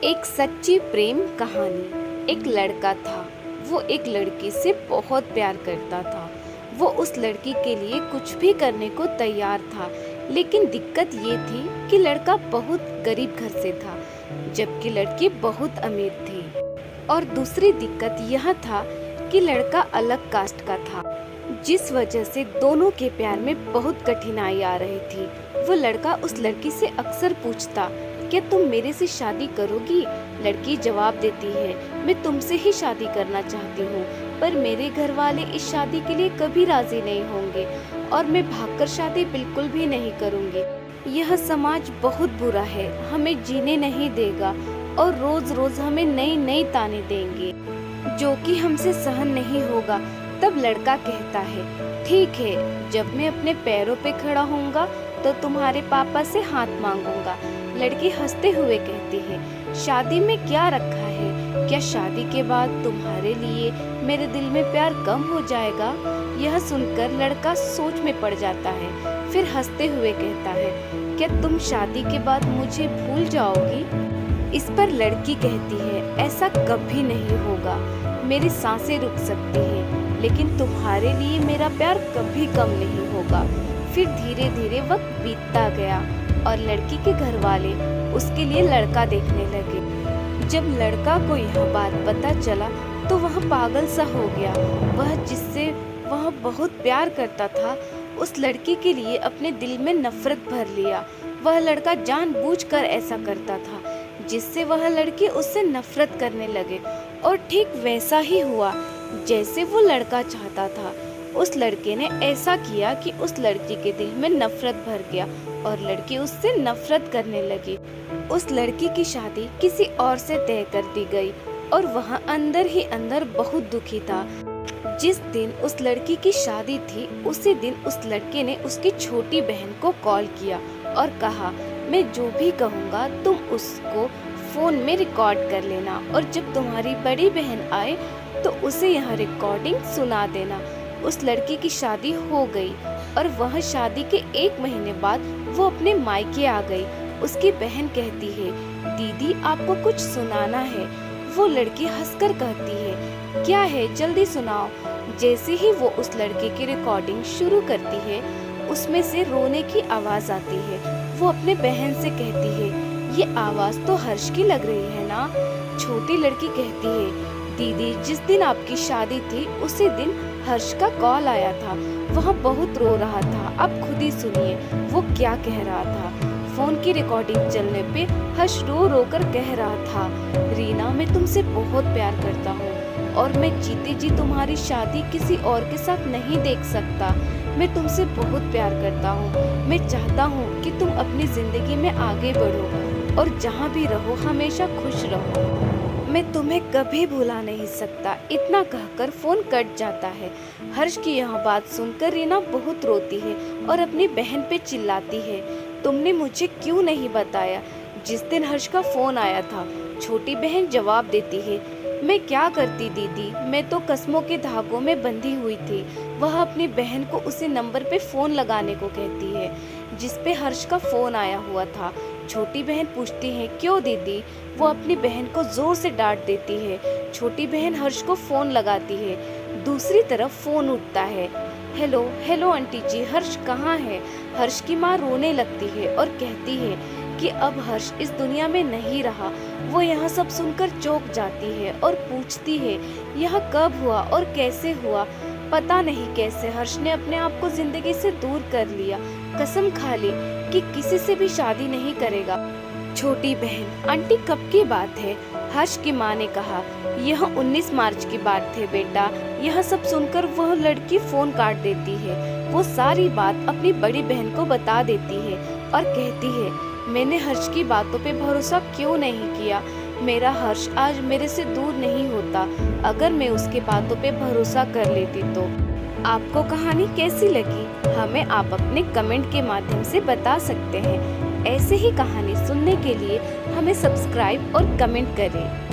एक सच्ची प्रेम कहानी। एक लड़का था, वो एक लड़की से बहुत प्यार करता था। वो उस लड़की के लिए कुछ भी करने को तैयार था, लेकिन दिक्कत ये थी कि लड़का बहुत गरीब घर से था, जबकि लड़की बहुत अमीर थी। और दूसरी दिक्कत यह था कि लड़का अलग कास्ट का था, जिस वजह से दोनों के प्यार में बहुत कठिनाई आ रही थी। वो लड़का उस लड़की से अक्सर पूछता, क्या तुम मेरे से शादी करोगी? लड़की जवाब देती है, मैं तुमसे ही शादी करना चाहती हूँ, पर मेरे घर वाले इस शादी के लिए कभी राजी नहीं होंगे और मैं भागकर शादी बिल्कुल भी नहीं करूँगी। यह समाज बहुत बुरा है, हमें जीने नहीं देगा और रोज रोज हमें नई नई ताने देंगे, जो कि हमसे सहन नहीं होगा। तब लड़का कहता है, ठीक है, जब मैं अपने पैरों पे खड़ा होऊंगा तो तुम्हारे पापा से हाथ मांगूंगा। लड़की हंसते हुए कहती है, शादी में क्या रखा है? क्या शादी के बाद तुम्हारे लिए मेरे दिल में प्यार कम हो जाएगा? यह सुनकर लड़का सोच में पड़ जाता है, फिर हंसते हुए कहता है, क्या तुम शादी के बाद मुझे भूल जाओगी? इस पर लड़की कहती है, ऐसा कभी नहीं होगा, मेरी सांसें रुक सकती हैं, लेकिन तुम्हारे लिए मेरा प्यार कभी कम नहीं होगा। फिर धीरे धीरे वक्त बीतता गया और लड़की के घर वाले उसके लिए लड़का देखने लगे। जब लड़का को यह बात पता चला तो वह पागल सा हो गया। वह जिससे वह बहुत प्यार करता था, उस लड़की के लिए अपने दिल में नफरत भर लिया। वह लड़का जानबूझकर ऐसा करता था, जिससे वह लड़की उससे नफरत करने लगे। और ठीक वैसा ही हुआ जैसे वो लड़का चाहता था। उस लड़के ने ऐसा किया कि उस लड़की के दिल में नफरत भर गया और लड़की उससे नफरत करने लगी। उस लड़की की शादी किसी और से तय कर दी गई और वह अंदर ही अंदर बहुत दुखी था। जिस दिन उस लड़की की शादी थी, उसी दिन उस लड़के ने उसकी छोटी बहन को कॉल किया और कहा, मैं जो भी कहूँगा तुम उसको फोन में रिकॉर्ड कर लेना और जब तुम्हारी बड़ी बहन आए तो उसे यह रिकॉर्डिंग सुना देना। उस लड़की की शादी हो गई और वह शादी के 1 महीने बाद वो अपने मायके आ गई। उसकी बहन कहती है, दीदी आपको कुछ सुनाना है। वो लड़की हंसकर कहती है, क्या है, जल्दी सुनाओ। जैसे ही वो उस लड़के की रिकॉर्डिंग शुरू करती है, उसमें से रोने की आवाज आती है। वो अपने बहन से कहती है, ये आवाज तो हर्ष की लग रही है ना? छोटी लड़की कहती है, दीदी जिस दिन आपकी शादी थी उसी दिन हर्ष का कॉल आया था, वह बहुत रो रहा था। आप खुद ही सुनिए वो क्या कह रहा था। फोन की रिकॉर्डिंग चलने पे हर्ष रो रो कर कह रहा था, रीना मैं तुमसे बहुत प्यार करता हूँ और मैं जीते जी तुम्हारी शादी किसी और के साथ नहीं देख सकता। मैं तुमसे बहुत प्यार करता हूँ। मैं चाहता हूँ कि तुम अपनी जिंदगी में आगे बढ़ो और जहाँ भी रहो हमेशा खुश रहो। मैं तुम्हें कभी भुला नहीं सकता। इतना कहकर फोन कट जाता है। हर्ष की यह बात सुनकर रीना बहुत रोती है और अपनी बहन पे चिल्लाती है, तुमने मुझे क्यों नहीं बताया जिस दिन हर्ष का फोन आया था? छोटी बहन जवाब देती है, मैं क्या करती दीदी, मैं तो कस्मों के धागों में बंधी हुई थी। वह अपनी बहन को उसी नंबर पे फोन लगाने को कहती है जिस पे हर्ष का फोन आया हुआ था। छोटी बहन पूछती है, क्यों दीदी? वो अपनी बहन को जोर से डांट देती है। छोटी बहन हर्ष को फोन लगाती है। दूसरी तरफ फोन उठता है। हेलो हेलो आंटी जी, हर्ष कहाँ है? हर्ष की माँ रोने लगती है और कहती है कि अब हर्ष इस दुनिया में नहीं रहा। वो यह सब सुनकर चौंक जाती है और पूछती है, यह कब हुआ और कैसे हुआ? पता नहीं कैसे हर्ष ने अपने आप को जिंदगी से दूर कर लिया। कसम खा ली कि किसी से भी शादी नहीं करेगा। छोटी बहन, आंटी कब की बात है? हर्ष की माँ ने कहा, यह 19 मार्च की बात है बेटा। यह सब सुनकर वह लड़की फोन काट देती है। वो सारी बात अपनी बड़ी बहन को बता देती है और कहती है, मैंने हर्ष की बातों पे भरोसा क्यों नहीं किया? मेरा हर्ष आज मेरे से दूर नहीं होता अगर मैं उसके बातों पे भरोसा कर लेती तो। आपको कहानी कैसी लगी हमें आप अपने कमेंट के माध्यम से बता सकते हैं। ऐसे ही कहानी सुनने के लिए हमें सब्सक्राइब और कमेंट करें।